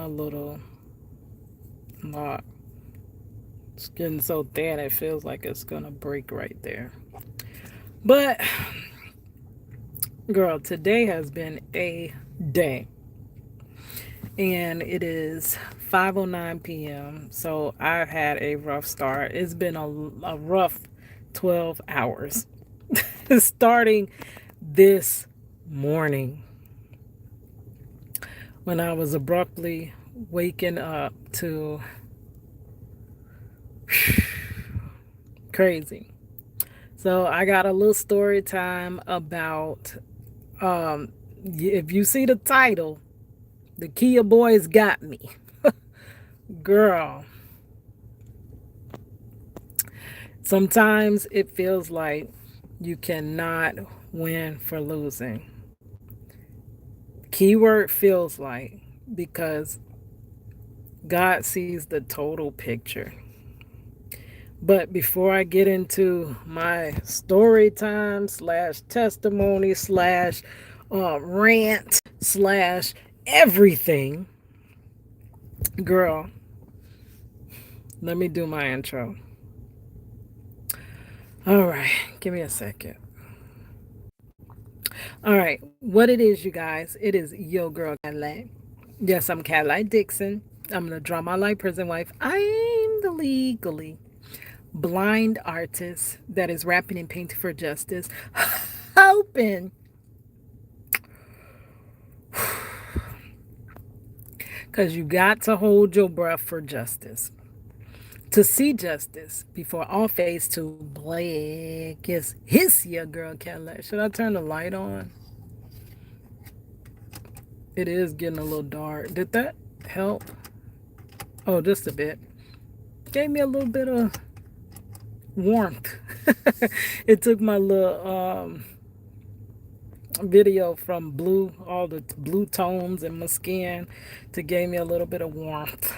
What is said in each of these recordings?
my little lock. It's getting so thin it feels like it's gonna break right there. But girl, today has been a day. And it is 5:09 p.m. So I've had a rough start. It's been a rough 12 hours starting this morning when I was abruptly waking up to crazy. So I got a little story time about if you see the title, the Kia Boys got me. Girl, sometimes it feels like you cannot win for losing. Keyword feels like, because God sees the total picture. But before I get into my story time slash testimony slash rant slash everything, girl, let me do my intro. All right, give me a second. All right, what it is, you guys, it is your girl, Cadillac. Yes, I'm Cadillac Dixon. I'm the drama life prison wife. I'm the legally blind artist that is rapping and painting for justice, hoping because you got to hold your breath for justice. To see justice before all face to black is his your girl Cadillac. Should I turn the light on? It is getting a little dark. Did that help? Oh, just a bit. Gave me a little bit of warmth. It took my little video from blue, all the blue tones in my skin, to give me a little bit of warmth.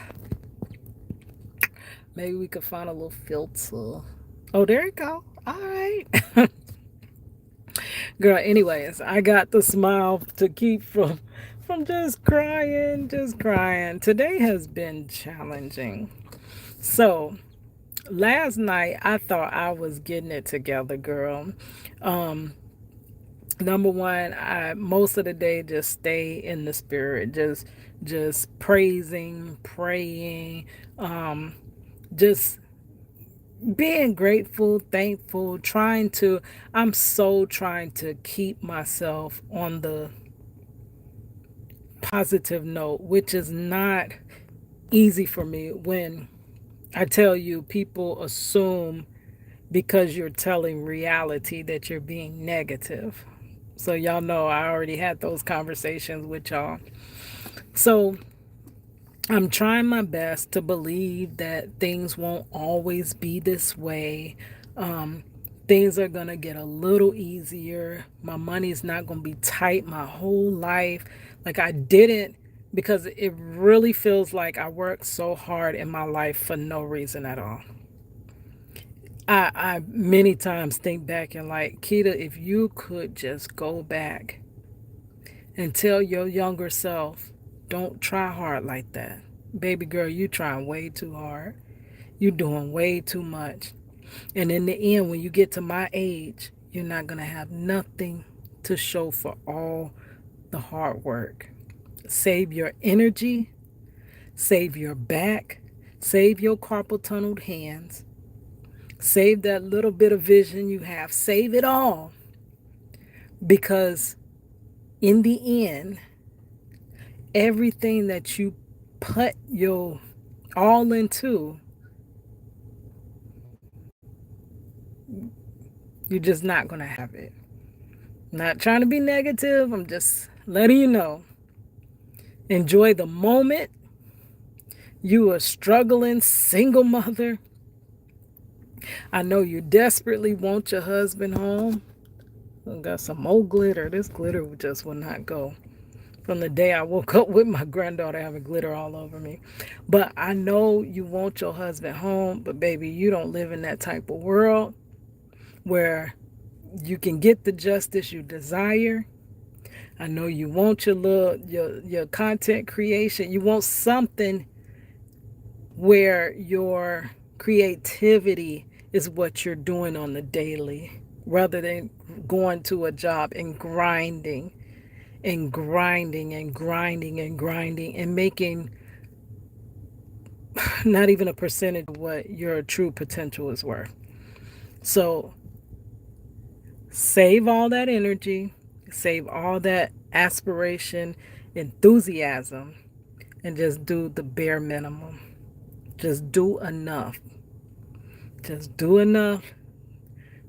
Maybe we could find a little filter. Oh, there you go. All right. Girl, anyways, I got the smile to keep from just crying, just crying. Today has been challenging. So, last night I thought I was getting it together, girl. Um Number one, I most of the day just stay in the spirit, just praising, praying, um just being grateful, thankful, I'm so trying to keep myself on the positive note, which is not easy for me when I tell you people assume because you're telling reality that you're being negative. So y'all know I already had those conversations with y'all. So I'm trying my best to believe that things won't always be this way. Um, Things are going to get a little easier. My money's not going to be tight my whole life. Like I didn't, because it really feels like I worked so hard in my life for no reason at all. I many times think back and like, Keita, if you could just go back and tell your younger self, don't try hard like that. Baby girl, you trying way too hard. You doing way too much. And in the end, when you get to my age, you're not going to have nothing to show for all the hard work. Save your energy, save your back, save your carpal tunneled hands, save that little bit of vision you have, save it all. Because in the end, everything that you put your all into, you're just not going to have it. I'm not trying to be negative, I'm just letting you know. Enjoy the moment. You a struggling single mother. I know you desperately want your husband home. I got some more glitter. This glitter just will not go. From the day I woke up with my granddaughter having glitter all over me. But I know you want your husband home, but baby, you don't live in that type of world where you can get the justice you desire. I know you want your content creation. You want something where your creativity is what you're doing on the daily rather than going to a job and grinding and grinding and grinding and grinding and making not even a percentage of what your true potential is worth. So save all that energy, save all that aspiration, enthusiasm, and just do the bare minimum. Just do enough. Just do enough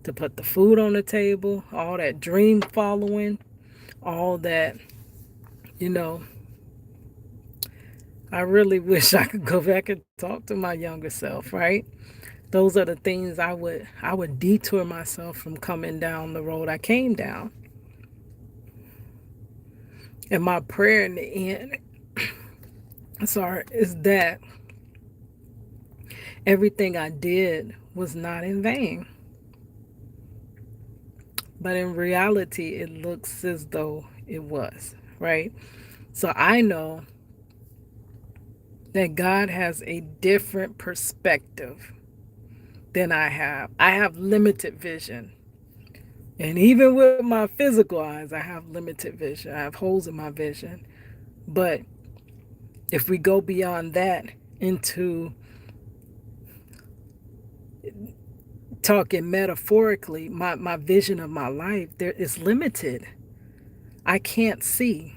to put the food on the table, all that dream following, all that, you know, I really wish I could go back and talk to my younger self, right? Those are the things I would detour myself from coming down the road I came down. And my prayer in the end, sorry, is that everything I did was not in vain. But in reality, it looks as though it was, right? So I know that God has a different perspective than I have. I have limited vision. And even with my physical eyes, I have limited vision. I have holes in my vision. But if we go beyond that into talking metaphorically, my vision of my life there is limited. I can't see.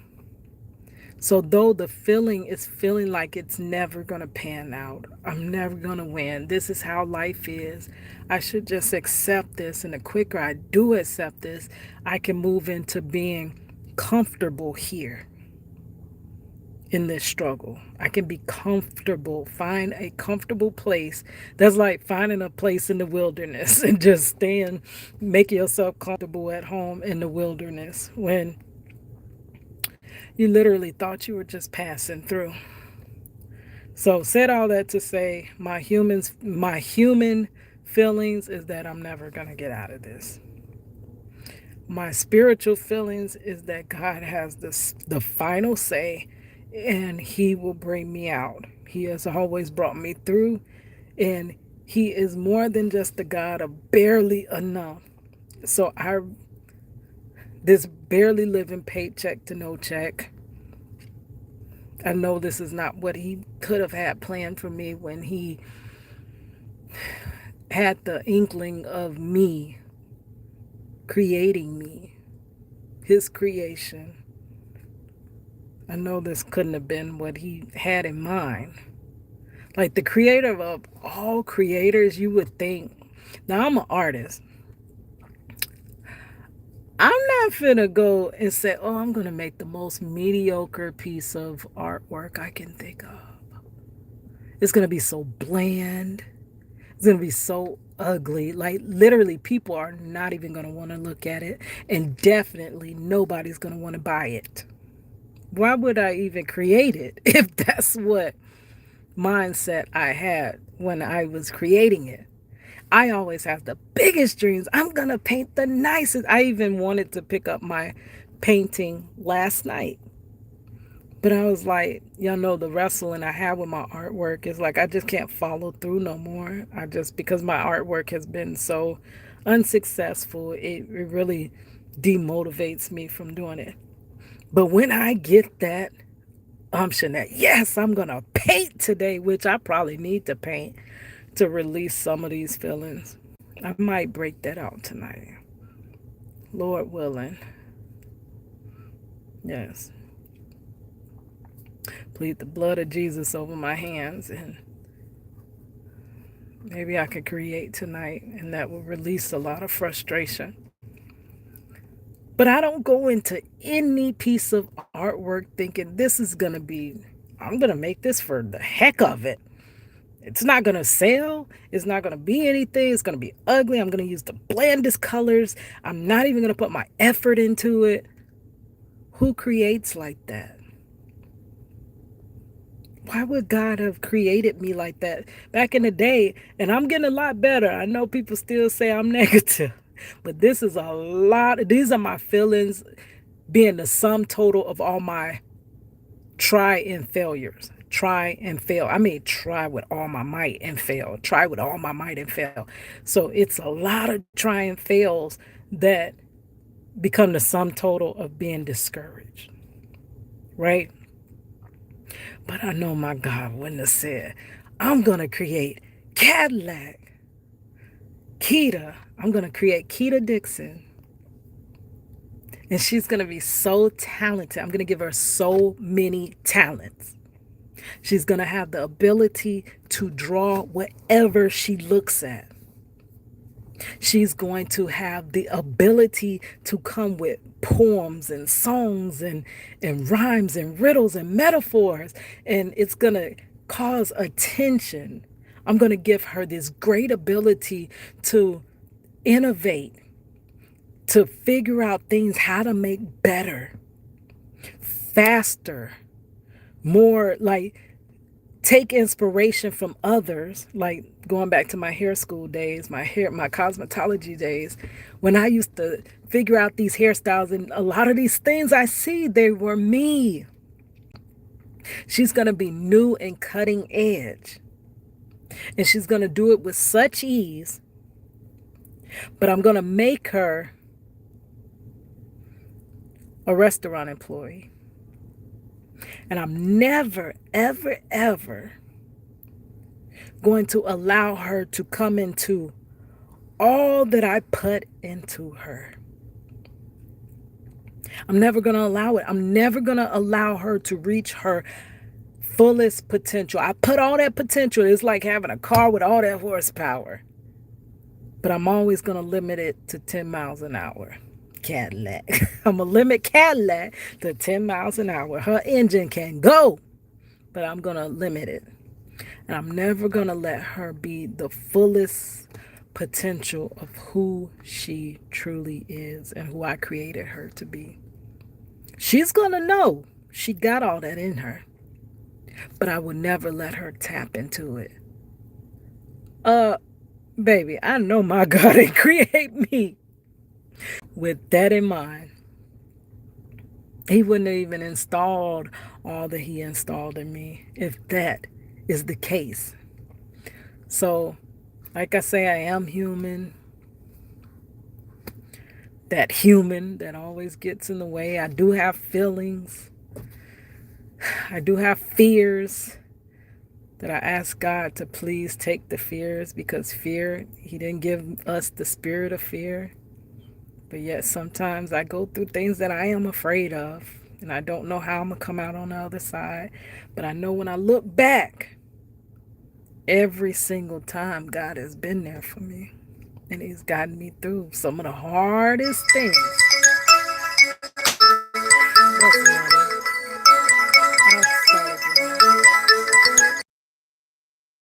So though the feeling is feeling like it's never going to pan out, I'm never going to win. This is how life is. I should just accept this. And the quicker I do accept this, I can move into being comfortable here in this struggle. I can be comfortable, find a comfortable place. That's like finding a place in the wilderness and just staying, make yourself comfortable at home in the wilderness when you literally thought you were just passing through. So said all that to say my human feelings is that I'm never going to get out of this. My spiritual feelings is that God has the final say and he will bring me out. He has always brought me through, and he is more than just the God of barely enough. So this barely living paycheck to no check, I know this is not what he could have had planned for me when he had the inkling of me creating me, his creation. I know this couldn't have been what he had in mind. Like the creator of all creators, you would think. Now, I'm an artist. I'm not finna go and say, oh, I'm gonna make the most mediocre piece of artwork I can think of. It's gonna be so bland. It's gonna be so ugly. Like literally, people are not even gonna want to look at it, and definitely nobody's gonna want to buy it. Why would I even create it if that's what mindset I had when I was creating it? I always have the biggest dreams. I'm going to paint the nicest. I even wanted to pick up my painting last night. But I was like, y'all know the wrestling I have with my artwork is like I just can't follow through no more. Because my artwork has been so unsuccessful, it really demotivates me from doing it. But when I get that umption that, yes, I'm going to paint today, which I probably need to paint to release some of these feelings, I might break that out tonight. Lord willing. Yes. Plead the blood of Jesus over my hands, and maybe I could create tonight, and that will release a lot of frustration. But I don't go into any piece of artwork thinking I'm going to make this for the heck of it. It's not going to sell. It's not going to be anything. It's going to be ugly. I'm going to use the blandest colors. I'm not even going to put my effort into it. Who creates like that? Why would God have created me like that back in the day? And I'm getting a lot better. I know people still say I'm negative, but these are my feelings being the sum total of all my try and failures. Try and fail. I mean, try with all my might and fail. Try with all my might and fail. So it's a lot of try and fails that become the sum total of being discouraged, right? But I know my God wouldn't have said, I'm going to create Cadillac. I'm going to create Keita Dixon. And she's going to be so talented. I'm going to give her so many talents. She's going to have the ability to draw whatever she looks at. She's going to have the ability to come with poems and songs and rhymes and riddles and metaphors. And it's going to cause attention. I'm going to give her this great ability to innovate, to figure out things, how to make better, faster, more, like take inspiration from others, like going back to my hair school days, my cosmetology days, when I used to figure out these hairstyles, and a lot of these things I see, they were me. She's going to be new and cutting edge, and she's going to do it with such ease, but I'm going to make her a restaurant employee. And I'm never, ever, ever going to allow her to come into all that I put into her. I'm never going to allow it. I'm never going to allow her to reach her fullest potential. I put all that potential. It's like having a car with all that horsepower. But I'm always going to limit it to 10 miles an hour. Cadillac. I'm going to limit Cadillac to 10 miles an hour. Her engine can go, but I'm going to limit it. And I'm never going to let her be the fullest potential of who she truly is and who I created her to be. She's going to know she got all that in her, but I will never let her tap into it. Baby, I know my God didn't create me with that in mind. He wouldn't have even installed all that he installed in me if that is the case. So, like I say, I am human. That human that always gets in the way. I do have feelings. I do have fears that I ask God to please take the fears, because fear, he didn't give us the spirit of fear. But yet sometimes I go through things that I am afraid of, and I don't know how I'm going to come out on the other side. But I know when I look back, every single time God has been there for me, and he's gotten me through some of the hardest things.